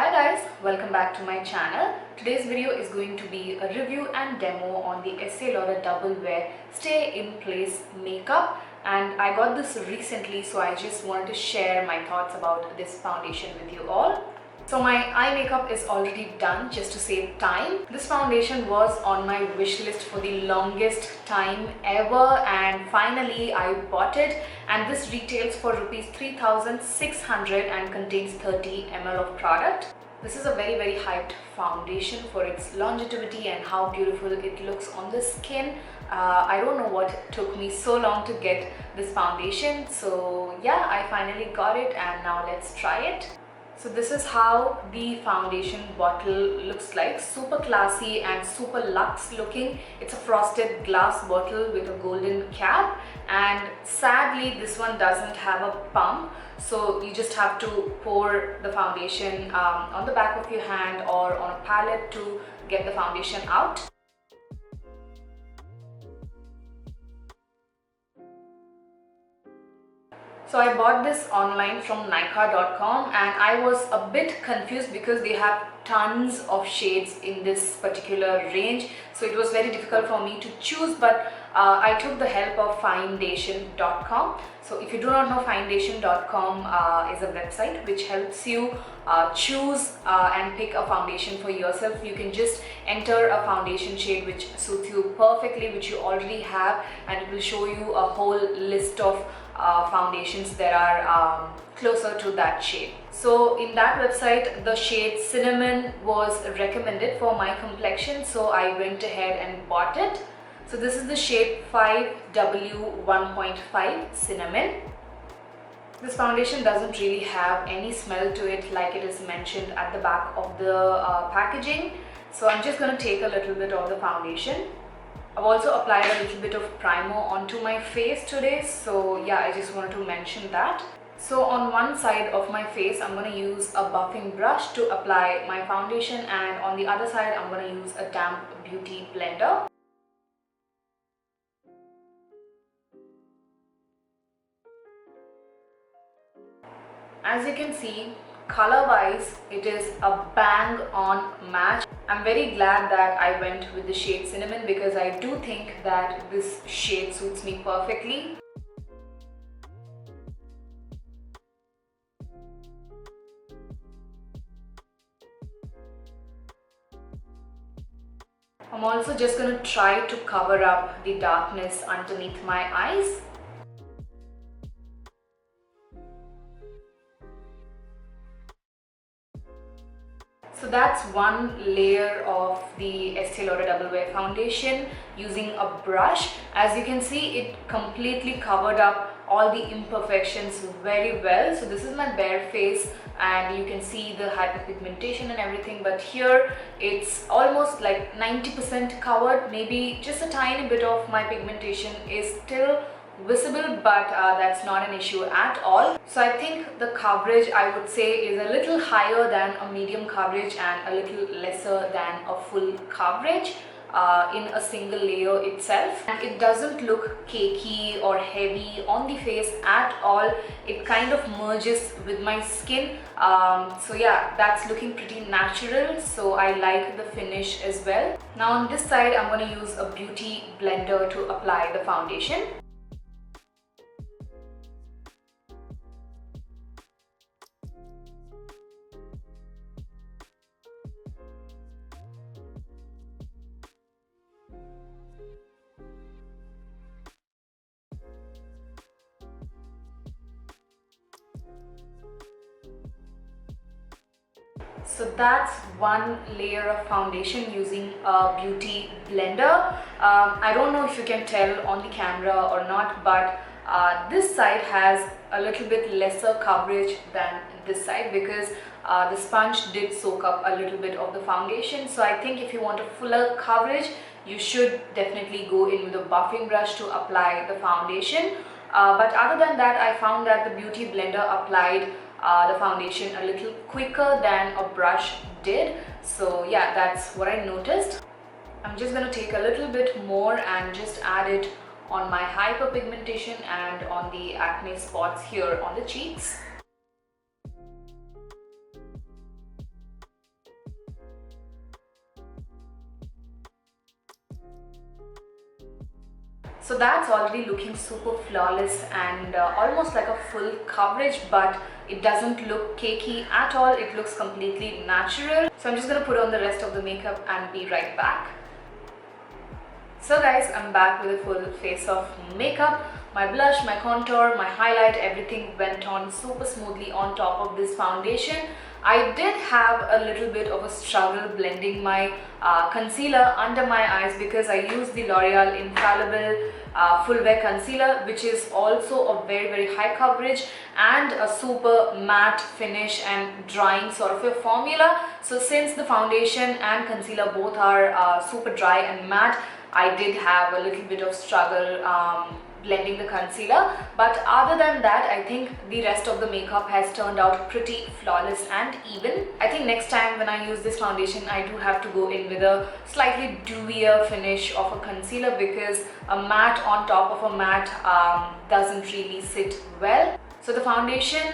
Hi guys, welcome back to my channel. Today's video is going to be a review and demo on the Estée Lauder Double Wear Stay in Place makeup, and I got this recently, so I just wanted to share my thoughts about this foundation with you all. So my eye makeup is already done just to save time. This foundation was on my wish list for the longest time ever, and finally I bought it, and this retails for rupees 3,600 and contains 30 ml of product. This is a very hyped foundation for its longevity and how beautiful it looks on the skin. I don't know what took me so long to get this foundation, so yeah, I finally got it and now let's try it. So this is how the foundation bottle looks like. Super classy and super luxe looking. It's a frosted glass bottle with a golden cap, and sadly this one doesn't have a pump, so you just have to pour the foundation on the back of your hand or on a palette to get the foundation out. So I bought this online from Nykaa.com, and I was a bit confused because they have tons of shades in this particular range, so it was very difficult for me to choose, but I took the help of Foundation.com. So if you do not know, Foundation.com is a website which helps you choose and pick a foundation for yourself. You can just enter a foundation shade which suits you perfectly, which you already have, and it will show you a whole list of foundations that are closer to that shade. So in that website, the shade Cinnamon was recommended for my complexion, so I went ahead and bought it. So this is the shade 5W1.5 Cinnamon. This foundation doesn't really have any smell to it like it is mentioned at the back of the packaging. So I'm just going to take a little bit of the foundation. I've also applied a little bit of primer onto my face today, so yeah, I just wanted to mention that. So on one side of my face, I'm going to use a buffing brush to apply my foundation, and on the other side, I'm going to use a damp beauty blender. As you can see, color wise, it is a bang on match. I'm very glad that I went with the shade Cinnamon because I do think that this shade suits me perfectly. I'm also just going to try to cover up the darkness underneath my eyes. So that's one layer of the Estée Lauder Double Wear foundation using a brush. As you can see, it completely covered up all the imperfections very well. So this is my bare face, and you can see the hyperpigmentation and everything, but here it's almost like 90% covered. Maybe just a tiny bit of my pigmentation is still visible, but that's not an issue at all. So I think the coverage, I would say, is a little higher than a medium coverage and a little lesser than a full coverage in a single layer itself. And it doesn't look cakey or heavy on the face at all. It kind of merges with my skin. So yeah, that's looking pretty natural, so I like the finish as well. Now on this side, I'm going to use a beauty blender to apply the foundation. So that's one layer of foundation using a beauty blender. I don't know if you can tell on the camera or not, but this side has a little bit lesser coverage than this side because the sponge did soak up a little bit of the foundation. So I think if you want a fuller coverage, you should definitely go in with a buffing brush to apply the foundation. But other than that, I found that the beauty blender applied the foundation a little quicker than a brush did. So yeah, that's what I noticed. I'm just going to take a little bit more and just add it on my hyperpigmentation and on the acne spots here on the cheeks. So that's already looking super flawless and almost like a full coverage, but it doesn't look cakey at all. It looks completely natural. So I'm just gonna put on the rest of the makeup and be right back. So guys, I'm back with a full face of makeup. My blush, my contour, my highlight, everything went on super smoothly on top of this foundation. I did have a little bit of a struggle blending my concealer under my eyes because I used the L'Oreal Infallible Full Wear Concealer, which is also a very high coverage and a super matte finish and drying sort of a formula. So since the foundation and concealer both are super dry and matte, I did have a little bit of struggle blending the concealer, but other than that, I think the rest of the makeup has turned out pretty flawless and even. I think next time when I use this foundation, I do have to go in with a slightly dewier finish of a concealer because a matte on top of a matte doesn't really sit well. So the foundation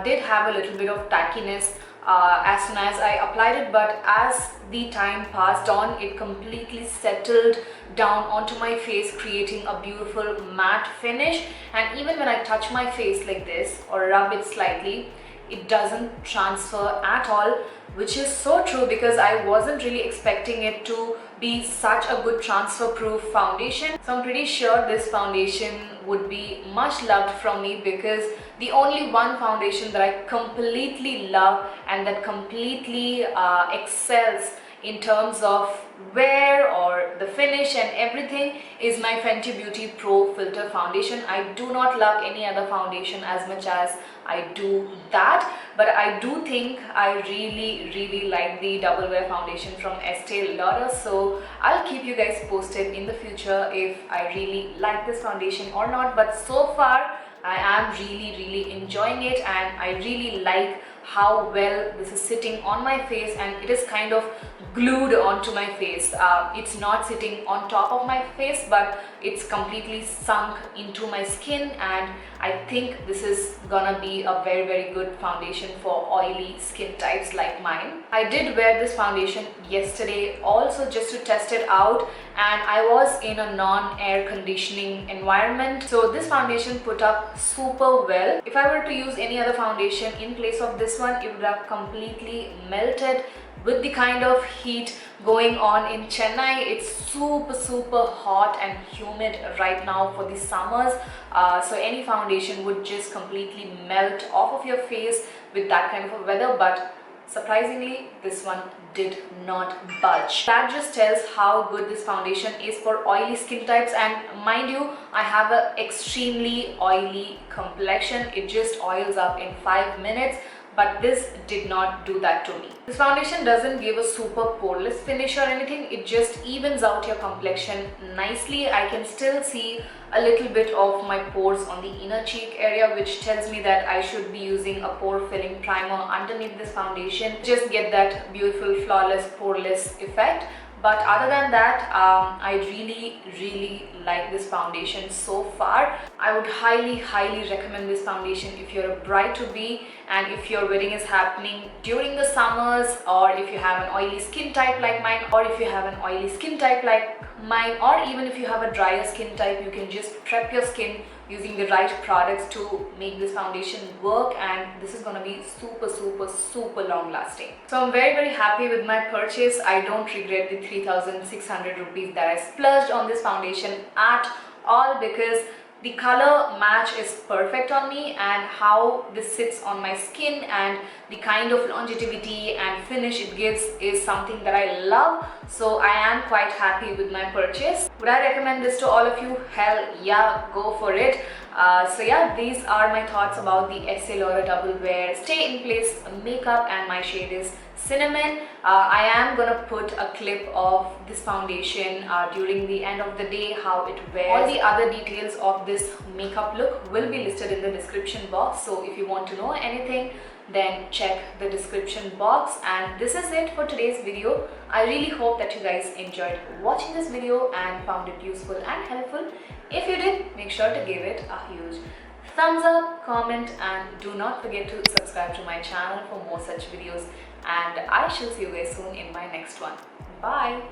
did have a little bit of tackiness as soon as I applied it, but as the time passed on, it completely settled down onto my face, creating a beautiful matte finish. And even when I touch my face like this or rub it slightly, it doesn't transfer at all, which is so true because I wasn't really expecting it to be such a good transfer proof foundation. So I'm pretty sure this foundation would be much loved from me because the only one foundation that I completely love and that completely excels in terms of wear or the finish and everything is my Fenty Beauty Pro Filter Foundation. I do not love any other foundation as much as I do that, but I do think I really like the Double Wear foundation from Estée Lauder. So I'll keep you guys posted in the future if I really like this foundation or not, but so far I am really enjoying it and I really like how well this is sitting on my face, and it is kind of glued onto my face. It's not sitting on top of my face, but it's completely sunk into my skin, and I think this is gonna be a very good foundation for oily skin types like mine. I did wear this foundation yesterday also just to test it out, and I was in a non-air conditioning environment, so this foundation put up super well. If I were to use any other foundation in place of this one, it would have completely melted. With the kind of heat going on in Chennai, it's super hot and humid right now for the summers, so any foundation would just completely melt off of your face with that kind of a weather, but surprisingly this one did not budge. That just tells how good this foundation is for oily skin types, and mind you, I have an extremely oily complexion. It just oils up in 5 minutes, but this did not do that to me. This foundation doesn't give a super poreless finish or anything, it just evens out your complexion nicely. I can still see a little bit of my pores on the inner cheek area, which tells me that I should be using a pore filling primer underneath this foundation, just get that beautiful flawless poreless effect. But other than that, I really like this foundation so far. I would highly recommend this foundation if you're a bride-to-be and if your wedding is happening during the summers, or if you have an oily skin type like mine, or if you have an oily skin type like mine, or even if you have a drier skin type, you can just prep your skin using the right products to make this foundation work, and this is gonna be super long lasting. So I'm very happy with my purchase. I don't regret the 3,600 rupees that I splurged on this foundation at all, because the color match is perfect on me, and how this sits on my skin and the kind of longevity and finish it gives is something that I love. So I am quite happy with my purchase. Would I recommend this to all of you? Hell yeah, go for it. So yeah, these are my thoughts about the Estée Lauder Double Wear Stay in Place makeup, and my shade is Cinnamon. I am gonna put a clip of this foundation during the end of the day, how it wears. All the other details of this makeup look will be listed in the description box, so if you want to know anything, then check the description box. And this is it for today's video. I really hope that you guys enjoyed watching this video and found it useful and helpful. If you did, make sure to give it a huge thumbs up, comment, and do not forget to subscribe to my channel for more such videos, and I shall see you guys soon in my next one. Bye.